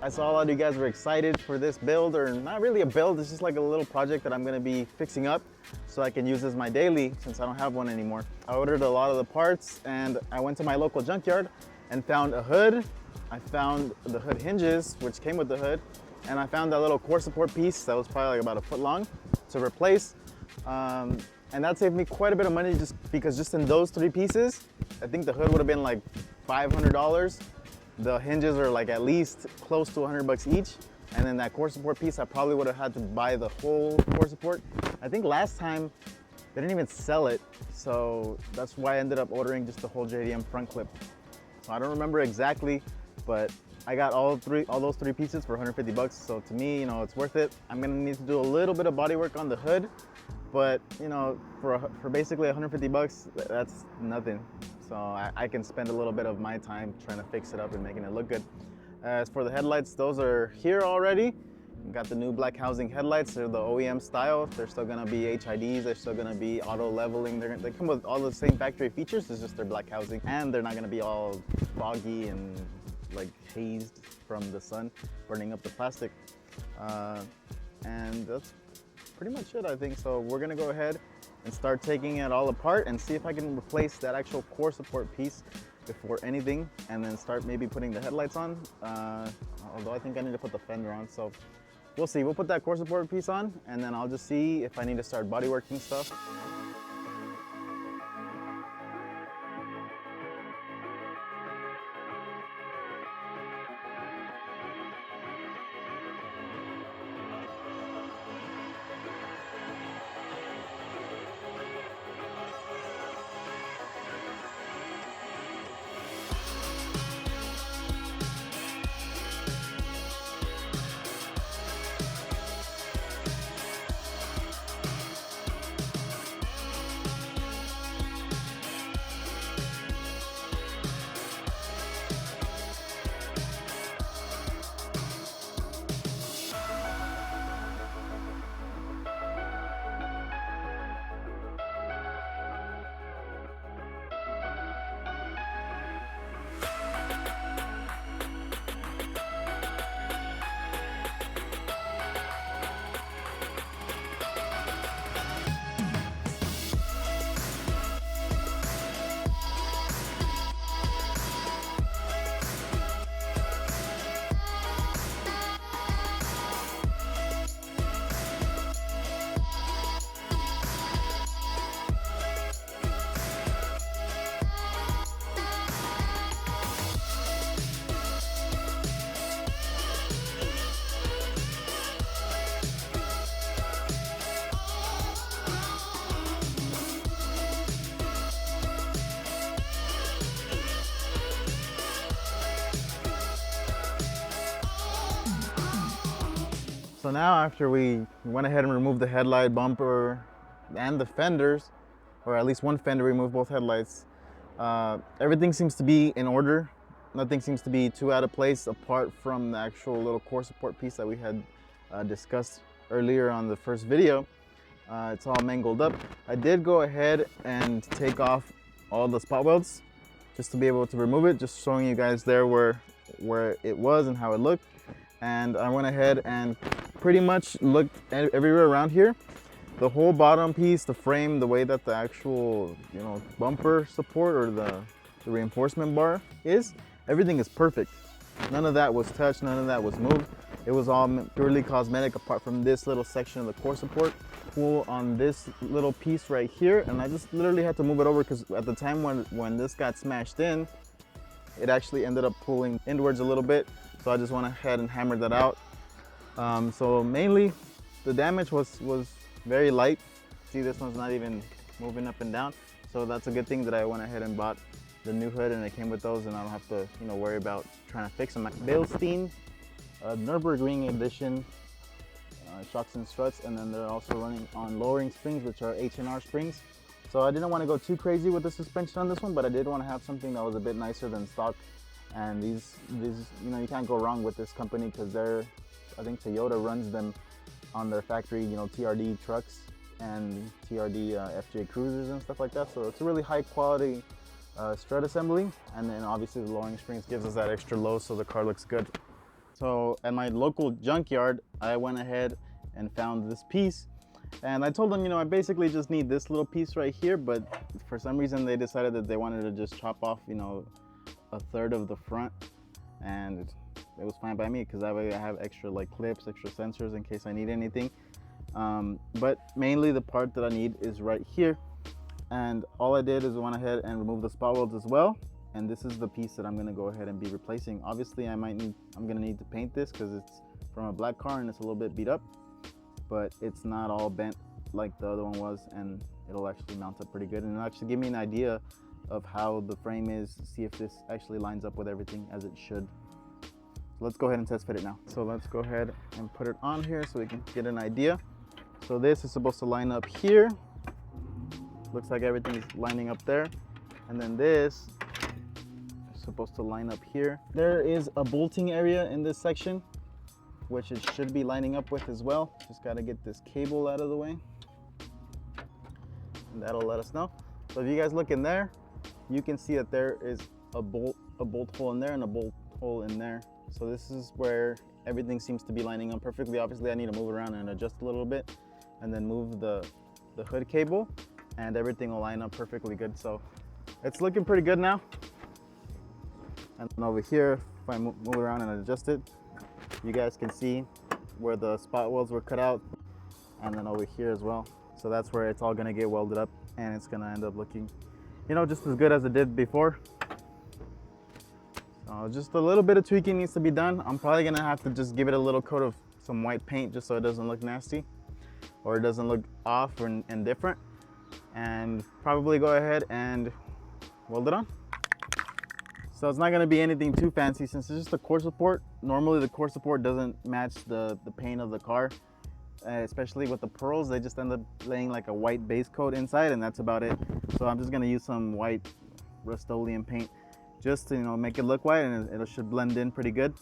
I saw a lot of you guys were excited for this build, or not really a build, it's just like a little project that I'm gonna be fixing up so I can use as my daily since I don't have one anymore. I ordered a lot of the parts and I went to my local junkyard and found a hood. I found the hood hinges, which came with the hood, and I found that little core support piece that was probably like about a foot long to replace. And that saved me quite a bit of money just because just in those 3 pieces, I think the hood would have been like $500. The hinges are like at least close to 100 bucks each. And then that core support piece, I probably would have had to buy the whole core support. I think last time they didn't even sell it. So that's why I ended up ordering just the whole JDM front clip. So I don't remember exactly, but I got all those 3 pieces for 150 bucks. So to me, you know, it's worth it. I'm gonna need to do a little bit of body work on the hood, but you know, for basically 150 bucks, that's nothing. So I can spend a little bit of my time trying to fix it up and making it look good. As for the headlights, those are here already. Got the new black housing headlights. They're the OEM style. They're still gonna be HIDs. They're still gonna be auto leveling. They come with all the same factory features. It's just their black housing, and they're not gonna be all foggy and like hazed from the sun, burning up the plastic. And that's pretty much it, I think. So we're gonna go ahead and start taking it all apart and see if I can replace that actual core support piece before anything, and then start maybe putting the headlights on. Although I think I need to put the fender on, so we'll see. We'll put that core support piece on, and then I'll just see if I need to start body working stuff. So now after we went ahead and removed the headlight, bumper, and the fenders, or at least one fender, removed both headlights, everything seems to be in order. Nothing seems to be too out of place apart from the actual little core support piece that we had discussed earlier on the first video. It's all mangled up. I did go ahead and take off all the spot welds just to be able to remove it, just showing you guys there where it was and how it looked. And I went ahead and pretty much looked everywhere around here. The whole bottom piece, the frame, the way that the actual, you know, bumper support or the reinforcement bar is, everything is perfect. None of that was touched, none of that was moved. It was all purely cosmetic apart from this little section of the core support. Pull on this little piece right here, and I just literally had to move it over because at the time when this got smashed in, it actually ended up pulling inwards a little bit. So I just went ahead and hammered that out. So mainly the damage was very light. See, this one's not even moving up and down. So that's a good thing that I went ahead and bought the new hood and it came with those, and I don't have to, you know, worry about trying to fix them. Bilstein Nürburgring edition shocks and struts, and then they're also running on lowering springs, which are H&R springs. So I didn't want to go too crazy with the suspension on this one, but I did want to have something that was a bit nicer than stock. And these, you know, you can't go wrong with this company because I think Toyota runs them on their factory, you know, TRD trucks and TRD FJ Cruisers and stuff like that. So it's a really high quality strut assembly. And then obviously the lowering springs gives us that extra low so the car looks good. So at my local junkyard, I went ahead and found this piece. And I told them, you know, I basically just need this little piece right here, but for some reason they decided that they wanted to just chop off, you know, a third of the front, and it was fine by me because I have extra like clips, extra sensors in case I need anything. But mainly the part that I need is right here. And all I did is went ahead and remove the spot welds as well. And this is the piece that I'm gonna go ahead and be replacing. Obviously I'm gonna need to paint this because it's from a black car and it's a little bit beat up, but it's not all bent like the other one was, and it'll actually mount up pretty good and it'll actually give me an idea of how the frame is, see if this actually lines up with everything as it should. So let's go ahead and test fit it now. So let's go ahead and put it on here so we can get an idea. So this is supposed to line up here. Looks like everything's lining up there. And then this is supposed to line up here. There is a bolting area in this section, which it should be lining up with as well. Just gotta get this cable out of the way. And that'll let us know. So if you guys look in there, you can see that there is a bolt hole in there and a bolt hole in there. So this is where everything seems to be lining up perfectly. Obviously I need to move it around and adjust a little bit and then move the hood cable, and everything will line up perfectly good. So it's looking pretty good now. And over here, if I move it around and adjust it, you guys can see where the spot welds were cut out, and then over here as well. So that's where it's all gonna get welded up, and it's gonna end up looking, you know, just as good as it did before. So just a little bit of tweaking needs to be done. I'm probably gonna have to just give it a little coat of some white paint just so it doesn't look nasty or it doesn't look off and different, and probably go ahead and weld it on. So it's not gonna be anything too fancy since it's just a core support. Normally the core support doesn't match the paint of the car, especially with the pearls. They just end up laying like a white base coat inside, and that's about it. So I'm just gonna use some white Rust-Oleum paint just to, you know, make it look white, and it should blend in pretty good.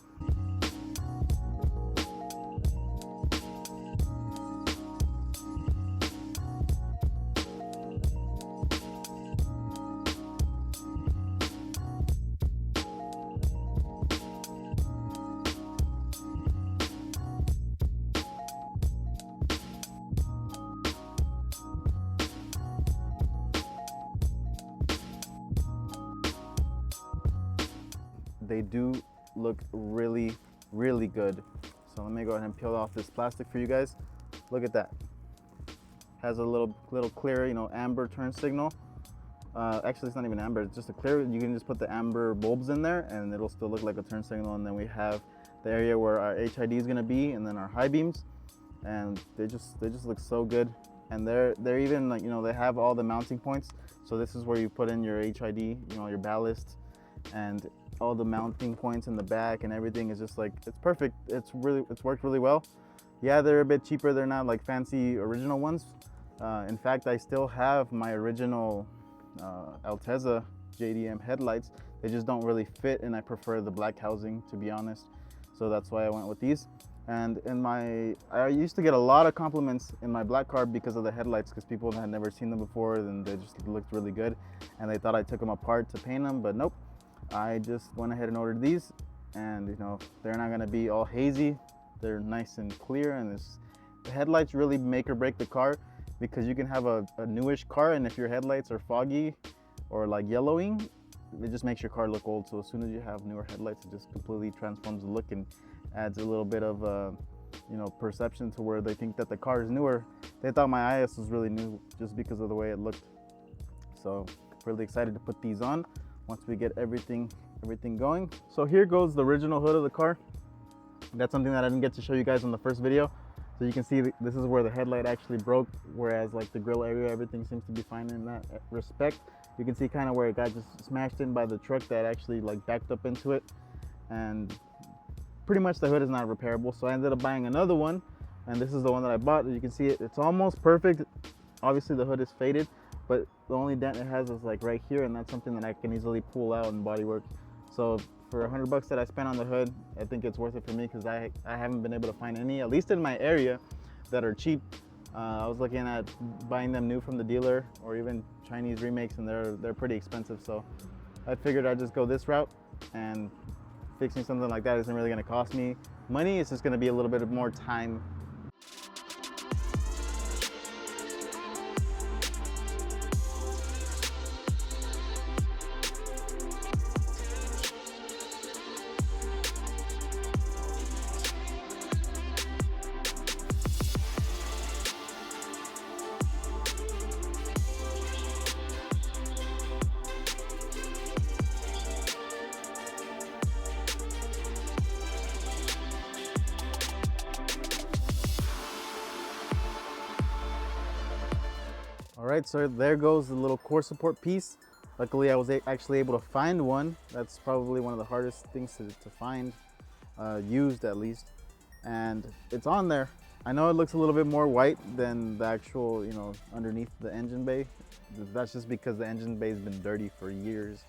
They do look really, really good. So let me go ahead and peel off this plastic for you guys. Look at that. Has a little clear, you know, amber turn signal. Actually, it's not even amber, it's just a clear. You can just put the amber bulbs in there and it'll still look like a turn signal. And then we have the area where our HID is gonna be, and then our high beams. And they just look so good. And they're even, like, you know, they have all the mounting points. So this is where you put in your HID, you know, your ballast, and all the mounting points in the back, and everything is just like, it's perfect. It's worked really well. Yeah, they're a bit cheaper. They're not like fancy original ones. In fact, I still have my original Alteza JDM headlights. They just don't really fit, and I prefer the black housing, to be honest. So that's why I went with these. And I used to get a lot of compliments in my black car because of the headlights, because people had never seen them before and they just looked really good, and they thought I took them apart to paint them, but nope. I just went ahead and ordered these, and you know, they're not gonna be all hazy. They're nice and clear, and the headlights really make or break the car, because you can have a newish car, and if your headlights are foggy or like yellowing, it just makes your car look old. So as soon as you have newer headlights, it just completely transforms the look and adds a little bit of you know, perception to where they think that the car is newer. They thought my IS was really new just because of the way it looked. So really excited to put these on once we get everything going. So here goes the original hood of the car. That's something that I didn't get to show you guys in the first video. So you can see this is where the headlight actually broke, whereas like the grill area, everything seems to be fine in that respect. You can see kind of where it got just smashed in by the truck that actually like backed up into it, and pretty much the hood is not repairable. So I ended up buying another one, and this is the one that I bought. You can see it's almost perfect. Obviously the hood is faded, but the only dent it has is like right here, and that's something that I can easily pull out in bodywork. So for $100 that I spent on the hood, I think it's worth it for me, because I haven't been able to find any, at least in my area, that are cheap. I was looking at buying them new from the dealer or even Chinese remakes, and they're pretty expensive. So I figured I'd just go this route, and fixing something like that isn't really going to cost me money, it's just gonna be a little bit more time. All right, so there goes the little core support piece. Luckily, I was actually able to find one. That's probably one of the hardest things to find, used at least. And it's on there. I know it looks a little bit more white than the actual, you know, underneath the engine bay. That's just because the engine bay has been dirty for years.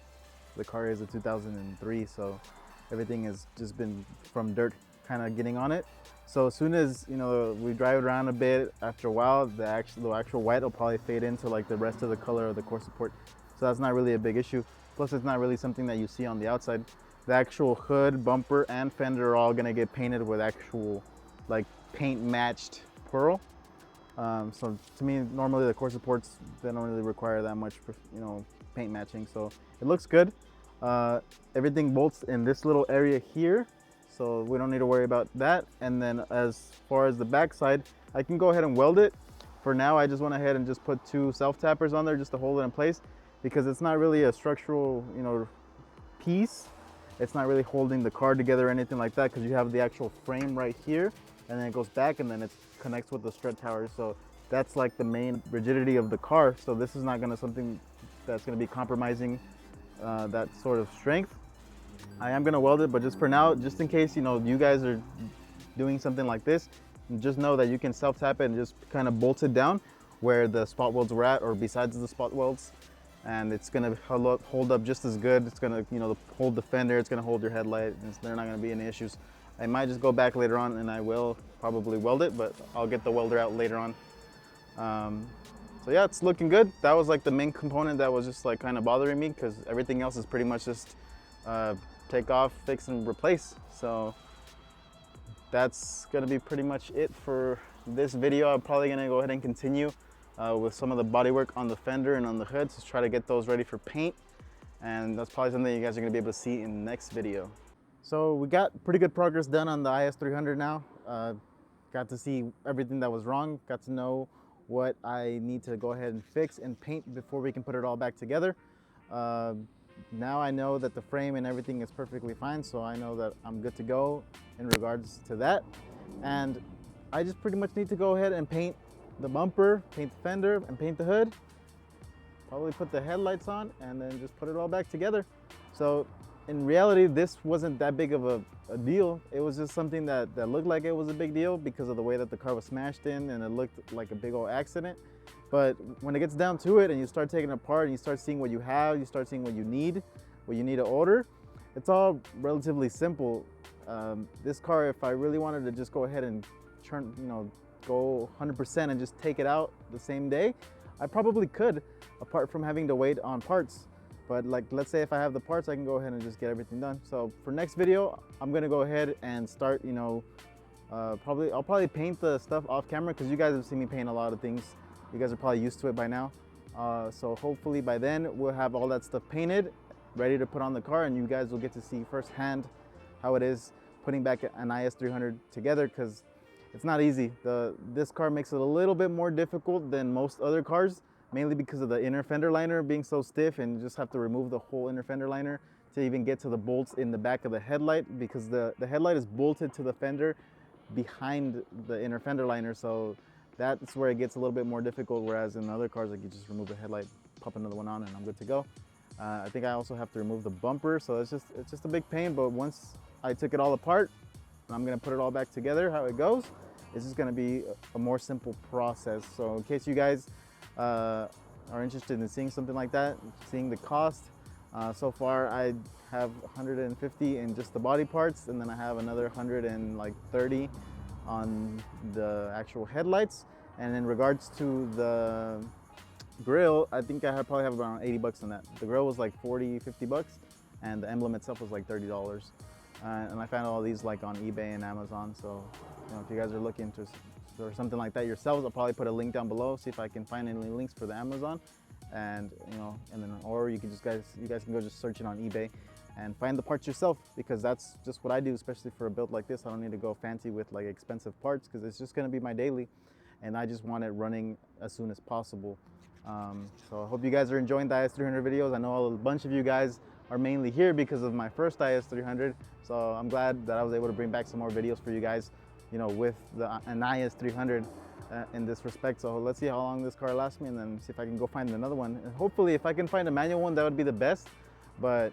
The car is a 2003, so everything has just been from dirt kind of getting on it. So as soon as, you know, we drive it around a bit, after a while, the actual white will probably fade into like the rest of the color of the core support. So that's not really a big issue. Plus, it's not really something that you see on the outside. The actual hood, bumper, and fender are all gonna get painted with actual like paint matched pearl. So to me, normally the core supports, they don't really require that much, you know, paint matching. So it looks good. Everything bolts in this little area here, so we don't need to worry about that. And then as far as the back side, I can go ahead and weld it. For now, I just went ahead and just put 2 self-tappers on there just to hold it in place, because it's not really a structural, you know, piece. It's not really holding the car together or anything like that, because you have the actual frame right here, and then it goes back and then it connects with the strut tower. So that's like the main rigidity of the car. So this is not gonna something that's gonna be compromising that sort of strength. I am gonna weld it, but just for now, just in case, you know, you guys are doing something like this, just know that you can self-tap it and just kind of bolt it down where the spot welds were at, or besides the spot welds, and it's gonna hold up just as good. It's gonna, you know, hold the fender, it's gonna hold your headlight, and there are not gonna be any issues. I might just go back later on and I will probably weld it, but I'll get the welder out later on. So yeah, it's looking good. That was like the main component that was just like kind of bothering me, because everything else is pretty much just take off, fix, and replace. So that's gonna be pretty much it for this video. I'm probably gonna go ahead and continue with some of the bodywork on the fender and on the hood to try to get those ready for paint. And that's probably something you guys are gonna be able to see in the next video. So we got pretty good progress done on the IS300 now. Got to see everything that was wrong, got to know what I need to go ahead and fix and paint before we can put it all back together. Now I know that the frame and everything is perfectly fine, so I know that I'm good to go in regards to that. And I just pretty much need to go ahead and paint the bumper, paint the fender, and paint the hood. Probably put the headlights on and then just put it all back together. So in reality, this wasn't that big of a deal. It was just something that looked like it was a big deal because of the way that the car was smashed in, and it looked like a big old accident. But when it gets down to it and you start taking it apart and you start seeing what you have, you start seeing what you need to order, it's all relatively simple. This car, if I really wanted to just go ahead and go 100% and just take it out the same day, I probably could, apart from having to wait on parts. But like, let's say if I have the parts, I can go ahead and just get everything done. So for next video, I'm gonna go ahead and start, I'll probably paint the stuff off camera, because you guys have seen me paint a lot of things. You guys are probably used to it by now. So hopefully by then we'll have all that stuff painted, ready to put on the car, and you guys will get to see firsthand how it is putting back an IS300 together, because it's not easy. This car makes it a little bit more difficult than most other cars, mainly because of the inner fender liner being so stiff, and you just have to remove the whole inner fender liner to even get to the bolts in the back of the headlight, because the headlight is bolted to the fender behind the inner fender liner. So that's where it gets a little bit more difficult, whereas in other cars, like, you just remove the headlight, pop another one on, and I'm good to go. I think I also have to remove the bumper, so it's just a big pain. But once I took it all apart, I'm gonna put it all back together, how it goes, it's just gonna be a more simple process. So in case you guys are interested in seeing something like that, seeing the cost, so far I have 150 in just the body parts, and then I have another 130 on the actual headlights. And in regards to the grill, I think I probably have around 80 bucks on that. The grill was like 40, 50 bucks, and the emblem itself was like $30. and I found all these like on eBay and Amazon. So if you guys are looking to or something like that yourselves, I'll probably put a link down below, see if I can find any links for the Amazon, and and then, or you can just you guys can go just search it on eBay and find the parts yourself, because that's just what I do, especially for a build like this. I don't need to go fancy with like expensive parts, because it's just going to be my daily, and I just want it running as soon as possible. So I hope you guys are enjoying the IS300 videos. I know a bunch of you guys are mainly here because of my first IS300, so I'm glad that I was able to bring back some more videos for you guys, with an IS300 in this respect. So let's see how long this car lasts me, and then see if I can go find another one. And hopefully, if I can find a manual one, that would be the best. But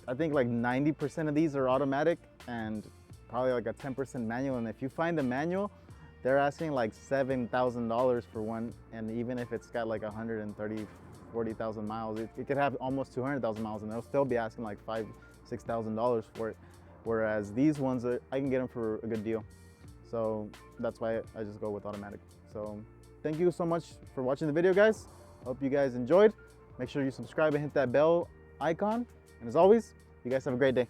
I think like 90% of these are automatic, and probably like a 10% manual. And if you find a manual, they're asking like $7,000 for one, and even if it's got like 140,000 miles, it could have almost 200,000 miles, and they'll still be asking like $6,000 for it. Whereas these ones, I can get them for a good deal. So that's why I just go with automatic. So thank you so much for watching the video, guys. Hope you guys enjoyed. Make sure you subscribe and hit that bell icon. And as always, you guys have a great day.